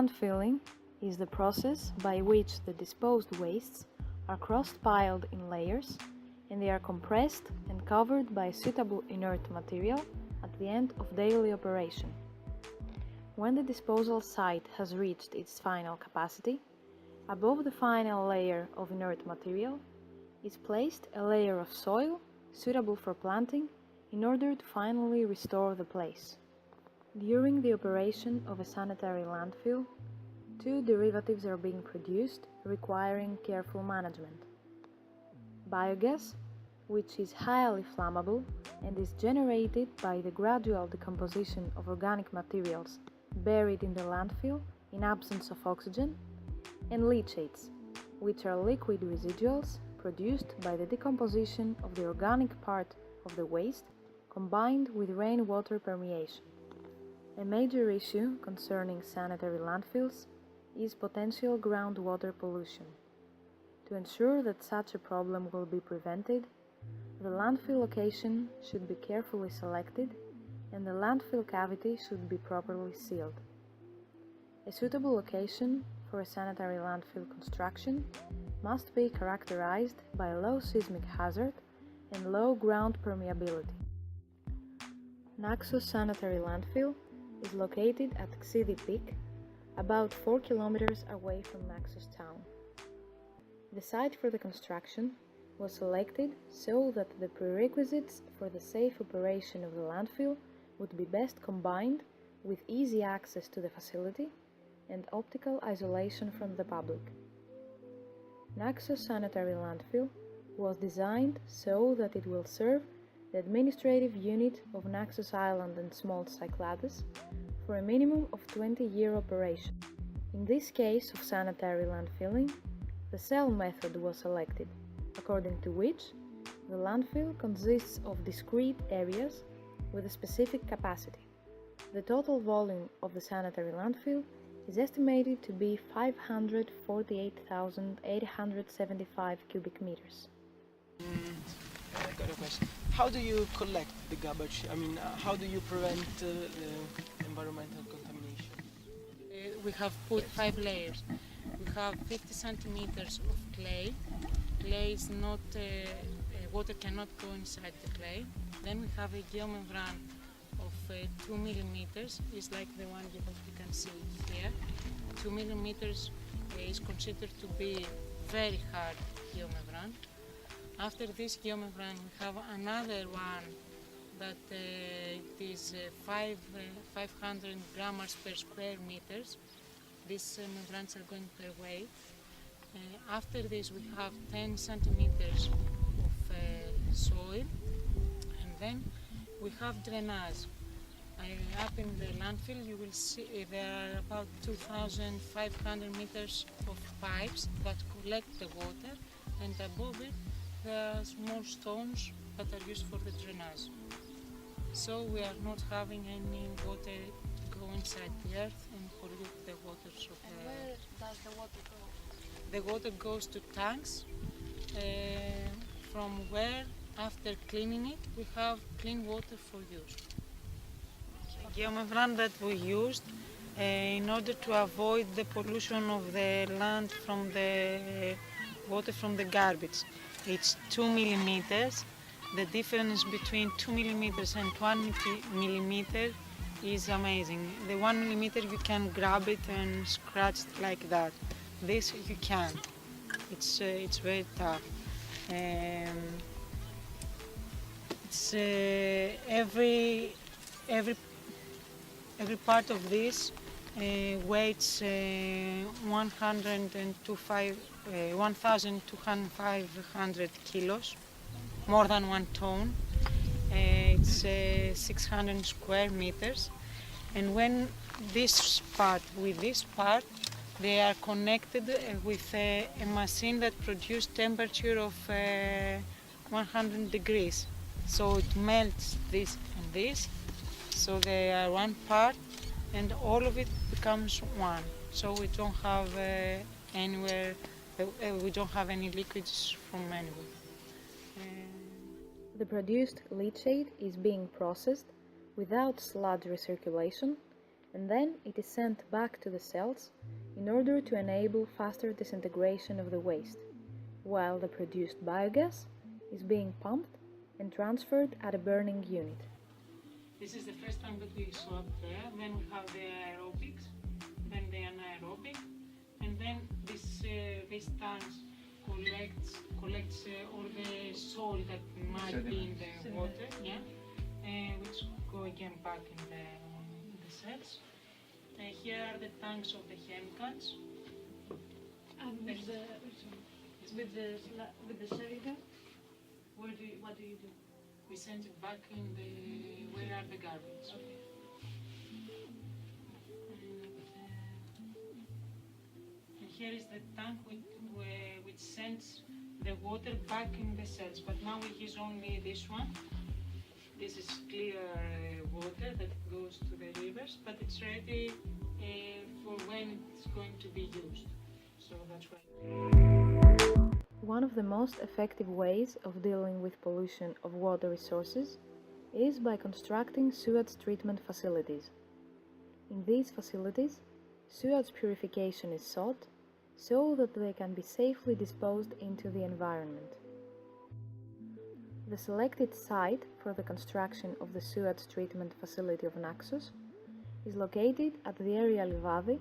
Landfilling is the process by which the disposed wastes are cross-piled in layers and they are compressed and covered by suitable inert material at the end of daily operation. When the disposal site has reached its final capacity, above the final layer of inert material is placed a layer of soil suitable for planting in order to finally restore the place. During the operation of a sanitary landfill, two derivatives are being produced requiring careful management. Biogas, which is highly flammable and is generated by the gradual decomposition of organic materials buried in the landfill in absence of oxygen, and leachates, which are liquid residuals produced by the decomposition of the organic part of the waste combined with rainwater permeation. A major issue concerning sanitary landfills is potential groundwater pollution. To ensure that such a problem will be prevented, the landfill location should be carefully selected and the landfill cavity should be properly sealed. A suitable location for a sanitary landfill construction must be characterized by low seismic hazard and low ground permeability. Naxos Sanitary Landfill is located at Xidi Peak, about 4 kilometers away from Naxos town. The site for the construction was selected so that the prerequisites for the safe operation of the landfill would be best combined with easy access to the facility and optical isolation from the public. Naxos Sanitary Landfill was designed so that it will serve the administrative unit of Naxos Island and Small Cyclades for a minimum of 20-year operation. In this case of sanitary landfilling, the cell method was selected, according to which the landfill consists of discrete areas with a specific capacity. The total volume of the sanitary landfill is estimated to be 548,875 cubic meters. I got a question. How do you collect the garbage? How do you prevent the environmental contamination? We have put 5 layers. We have 50 centimeters of clay. Clay is not, water cannot go inside the clay. Then we have a geomembran of 2 millimeters, is like the one you can see here. 2 millimeters is considered to be very hard geomembran. After this geomembran, we have another one that it is 500 grams per square meters. These membranes are going per weight. After this, we have 10 centimeters of soil, and then we have drainage. Up in the landfill, you will see there are about 2,500 meters of pipes that collect the water, and above it there are small stones that are used for the drainage. So we are not having any water go inside the earth and pollute the waters of the earth. Where does the water go? The water goes to tanks, from where, after cleaning it, we have clean water for use. The geomembran that we used in order to avoid the pollution of the land from the water from the garbage. It's 2 millimeters. The difference between 2 millimeters and 1 millimeter is amazing. The 1 millimeter you can grab it and scratch it like that. This you can. It's very tough. It's every part of this weighs 1,200 kilos, more than 1 ton. It's 600 square meters, and when this part with this part, they are connected with a machine that produces temperature of 100 degrees. So it melts this and this, so they are one part, and all of it becomes one. So we don't have we don't have any liquids from anywhere. The produced leachate is being processed without sludge recirculation and then it is sent back to the cells in order to enable faster disintegration of the waste, while the produced biogas is being pumped and transferred at a burning unit. This is the first time that we saw up there. Then we have the aerobics, then the anaerobic, and then these tanks collects all the soil that might be in the water, which go again back in the cells. Here are the tanks of the chemicals. And with the cylinder, what do you do? We send it back in the where are the garbage. Okay. And here is the tank which sends the water back in the cells, but now we use only this one. This is clear water that goes to the rivers, but it's ready for when it's going to be used. So that's why. One of the most effective ways of dealing with pollution of water resources is by constructing sewage treatment facilities. In these facilities, sewage purification is sought so that they can be safely disposed into the environment. The selected site for the construction of the sewage treatment facility of Naxos is located at the area Livadi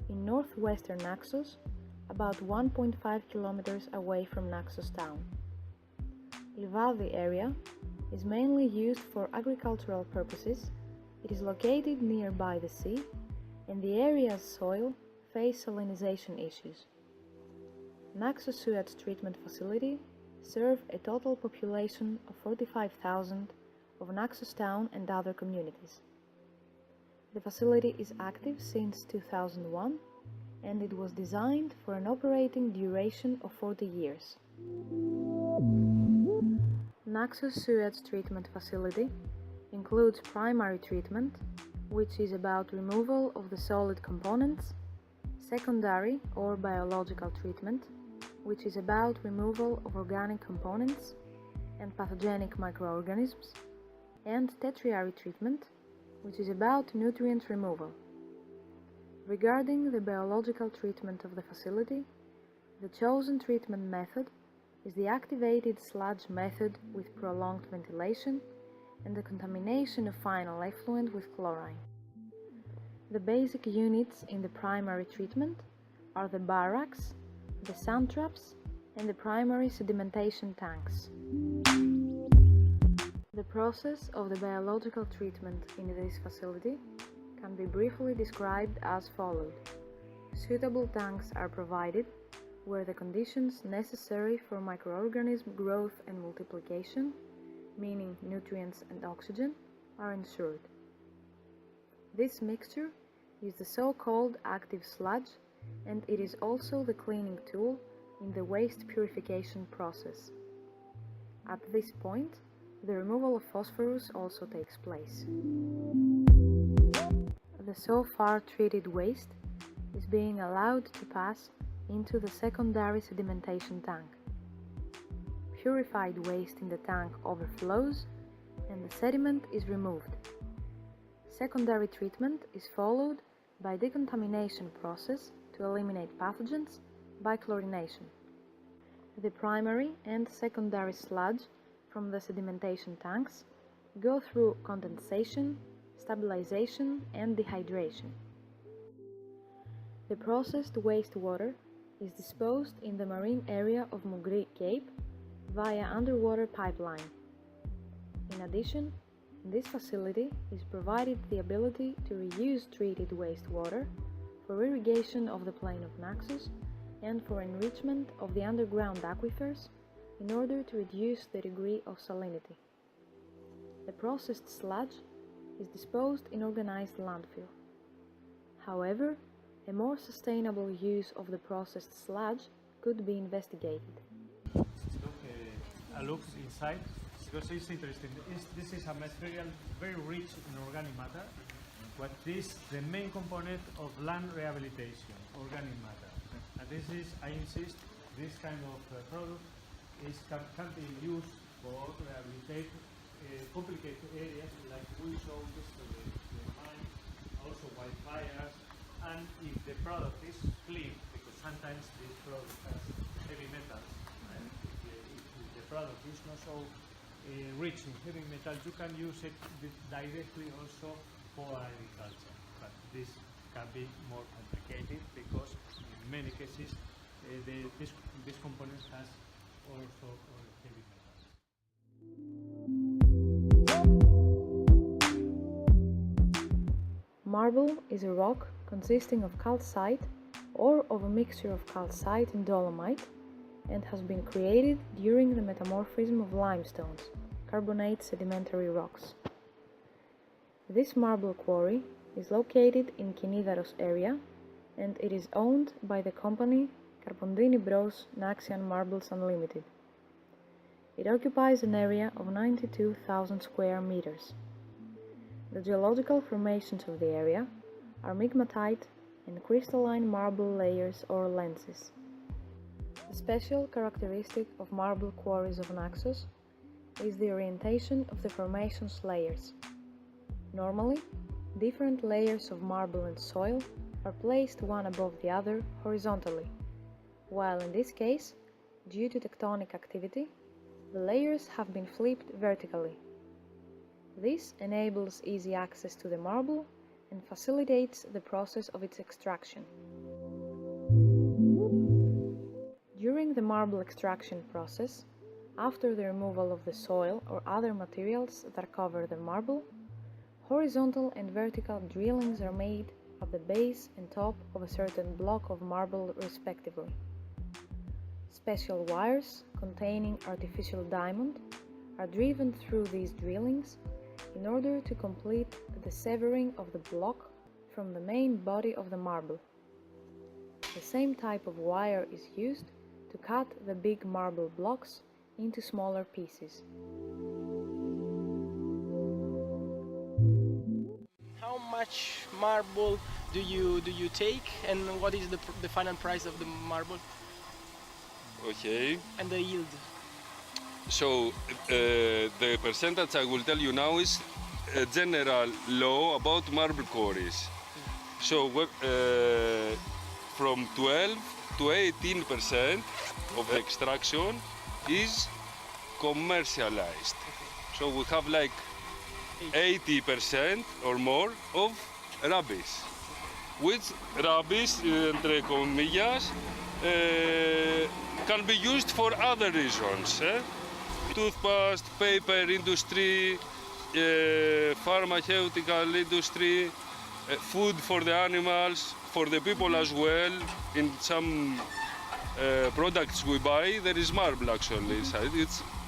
in northwestern Naxos, about 1.5 kilometers away from Naxos town. Livadi area is mainly used for agricultural purposes. It is located nearby the sea, and the area's soil face salinization issues. Naxos sewage treatment facility serve a total population of 45,000 of Naxos town and other communities. The facility is active since 2001, and it was designed for an operating duration of 40 years. Naxos sewage treatment facility includes primary treatment, which is about removal of the solid components, secondary or biological treatment, which is about removal of organic components and pathogenic microorganisms, and tertiary treatment, which is about nutrient removal. Regarding the biological treatment of the facility, the chosen treatment method is the activated sludge method with prolonged ventilation and the contamination of final effluent with chlorine. The basic units in the primary treatment are the barracks, the sand traps, and the primary sedimentation tanks. The process of the biological treatment in this facility can be briefly described as follows. Suitable tanks are provided where the conditions necessary for microorganism growth and multiplication, meaning nutrients and oxygen, are ensured. This mixture is the so-called active sludge, and it is also the cleaning tool in the waste purification process. At this point, the removal of phosphorus also takes place. The so far treated waste is being allowed to pass into the secondary sedimentation tank. Purified waste in the tank overflows and the sediment is removed. Secondary treatment is followed by decontamination process to eliminate pathogens by chlorination. The primary and secondary sludge from the sedimentation tanks go through condensation, stabilization and dehydration. The processed wastewater is disposed in the marine area of Mugri Cape via underwater pipeline. In addition, in this facility is provided the ability to reuse treated wastewater for irrigation of the plain of Naxos and for enrichment of the underground aquifers in order to reduce the degree of salinity. The processed sludge is disposed in organized landfill. However, a more sustainable use of the processed sludge could be investigated. A look inside because it's interesting. This is a material very rich in organic matter, what is the main component of land rehabilitation, organic matter. And this is, I insist, this kind of product can be used for rehabilitate complicated areas like we showed yesterday, the mine, also wildfires, and if the product is clean, because sometimes this product has heavy metals, and if the product is not so rich in heavy metals, you can use it directly also for agriculture. But this can be more complicated because in many cases this component has also heavy metals. Marble is a rock consisting of calcite or of a mixture of calcite and dolomite, and has been created during the metamorphism of limestones, carbonate sedimentary rocks. This marble quarry is located in Kinidaros area, and it is owned by the company Carpondini Bros Naxian Marbles Unlimited. It occupies an area of 92,000 square meters. The geological formations of the area are migmatite and crystalline marble layers or lenses. The special characteristic of marble quarries of Naxos is the orientation of the formations layers. Normally, different layers of marble and soil are placed one above the other horizontally, while in this case, due to tectonic activity, the layers have been flipped vertically. This enables easy access to the marble and facilitates the process of its extraction. During the marble extraction process, after the removal of the soil or other materials that cover the marble, horizontal and vertical drillings are made at the base and top of a certain block of marble respectively. Special wires containing artificial diamond are driven through these drillings in order to complete the severing of the block from the main body of the marble. The same type of wire is used to cut the big marble blocks into smaller pieces. How much marble do you take, and what is the final price of the marble Okay, and the yield? so the percentage I will tell you now is a general law about marble quarries. So from 12 to 18% of the extraction is commercialized. So we have like 80% or more of rubbish, which rubbish, entre comillas, can be used for other reasons. Toothpaste, paper industry, pharmaceutical industry, food for the animals, for the people as well. In some products we buy, there is marble actually inside.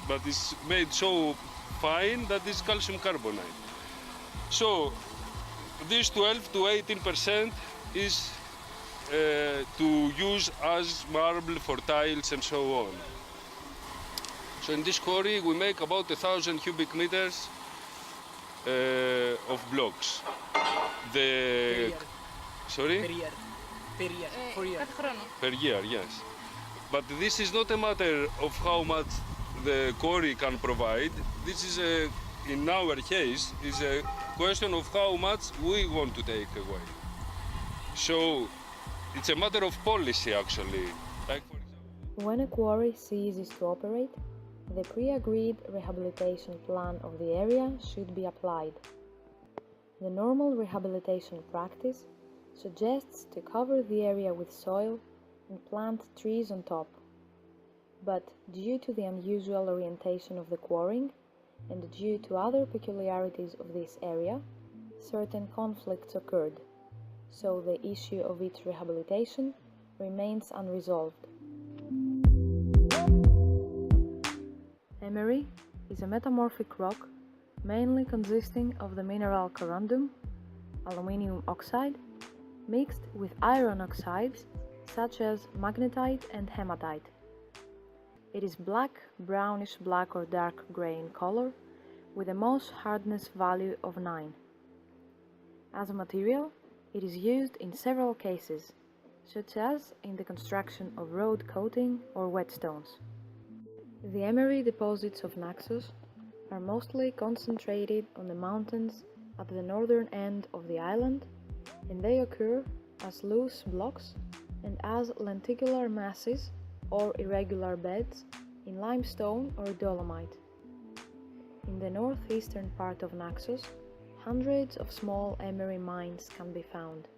But it's made so fine that it's calcium carbonate. So this 12 to 18% is to use as marble for tiles and so on. So in this quarry we make about 1,000 cubic meters of blocks. Per year. Sorry? Per year. Per year. For year. Κάθε χρόνο. Per year, yes. But this is not a matter of how much the quarry can provide. This is in our case, is a question of how much we want to take away. So it's a matter of policy actually. Like for example, When a quarry ceases to operate, the pre-agreed rehabilitation plan of the area should be applied. The normal rehabilitation practice suggests to cover the area with soil and plant trees on top. But due to the unusual orientation of the quarrying and due to other peculiarities of this area, certain conflicts occurred, so the issue of its rehabilitation remains unresolved. Emery is a metamorphic rock mainly consisting of the mineral corundum, aluminium oxide, mixed with iron oxides such as magnetite and hematite. It is black, brownish black or dark gray in color, with a Mohs hardness value of 9. As a material, it is used in several cases, such as in the construction of road coating or whetstones. The emery deposits of Naxos are mostly concentrated on the mountains at the northern end of the island and they occur as loose blocks and as lenticular masses or irregular beds in limestone or dolomite. In the northeastern part of Naxos, hundreds of small emery mines can be found.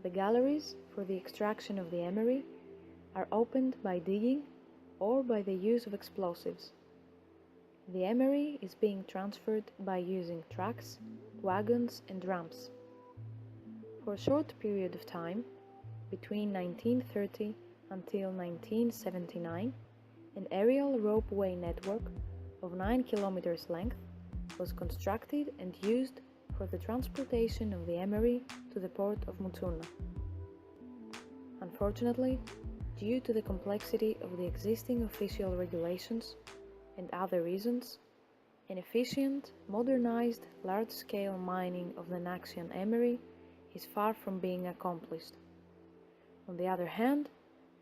The galleries for the extraction of the emery are opened by digging or by the use of explosives. The emery is being transferred by using trucks, wagons and drums. For a short period of time, between 1930 until 1979, an aerial ropeway network of 9 kilometers length was constructed and used for the transportation of the emery to the port of Moutouna. Unfortunately, due to the complexity of the existing official regulations and other reasons, an efficient, modernized, large-scale mining of the Naxian emery is far from being accomplished. On the other hand,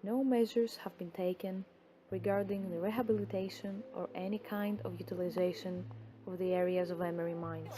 no measures have been taken regarding the rehabilitation or any kind of utilization of the areas of emery mines.